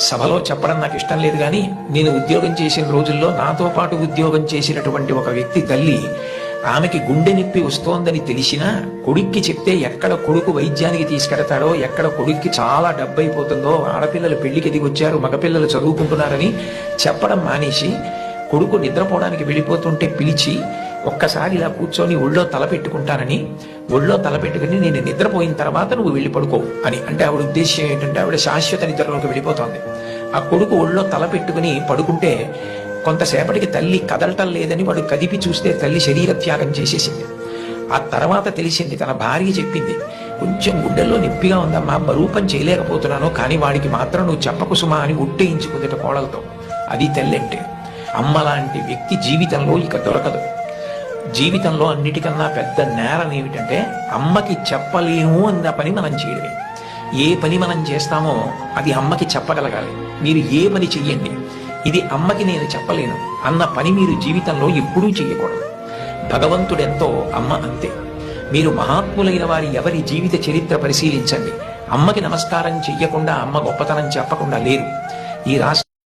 సభలో చెప్పడం నాకు ఇష్టం లేదు, కానీ నేను ఉద్యోగం చేసిన రోజుల్లో నాతో పాటు ఉద్యోగం చేసినటువంటి ఒక వ్యక్తి తల్లి, ఆమెకి గుండె నొప్పి వస్తోందని తెలిసినా కొడుక్కి చెప్తే ఎక్కడ కొడుకు వైద్యానికి తీసుకెడతాడో, ఎక్కడ కొడుక్కి చాలా డబ్బు అయిపోతుందో, ఆడపిల్లలు పెళ్లికి ఎదిగి వచ్చారు, మగపిల్లలు చదువుకుంటున్నారని చెప్పడం మానేసి కొడుకు నిద్రపోవడానికి వెళ్ళిపోతుంటే పిలిచి ఒక్కసారి ఇలా కూర్చొని ఒళ్ళో తలపెట్టుకుంటానని, ఒళ్ళో తలపెట్టుకుని నేను నిద్రపోయిన తర్వాత నువ్వు వెళ్ళి పడుకో అని. అంటే ఆవిడ ఉద్దేశ్యం ఏంటంటే ఆవిడ శాశ్వత నిద్రలోకి వెళ్ళిపోతోంది. ఆ కొడుకు ఒళ్ళో తలపెట్టుకుని పడుకుంటే కొంతసేపటికి తల్లి కదలటం లేదని వాడు కదిపి చూస్తే తల్లి శరీర త్యాగం చేసేసింది. ఆ తర్వాత తెలిసింది, తన భార్య చెప్పింది, కొంచెం గుండెల్లో నొప్పిగా ఉందమ్మా, బరువు పని చేయలేకపోతున్నాను, కానీ వాడికి మాత్రం నువ్వు చెప్పకు సుమా అని ఒట్టేయించుకుందట కోడలతో. అది తల్లి అంటే. అమ్మ లాంటి వ్యక్తి జీవితంలో ఇక దొరకదు. జీవితంలో అన్నిటికన్నా పెద్ద నేరం ఏమిటంటే అమ్మకి చెప్పలేము అన్న పని మనం చేయడమే. ఏ పని మనం చేస్తామో అది అమ్మకి చెప్పగలగాలి. మీరు ఏ పని చెయ్యండి, ఇది అమ్మకి నేను చెప్పలేను అన్న పని మీరు జీవితంలో ఎప్పుడూ చేయకూడదు. భగవంతుడెంతో అమ్మ అంతే. మీరు మహాత్ములైన వారి ఎవరి జీవిత చరిత్ర పరిశీలించండి. అమ్మకి నమస్కారం చెయ్యకుండా, అమ్మ గొప్పతనం చెప్పకుండా లేరు. ఈ రాష్ట్ర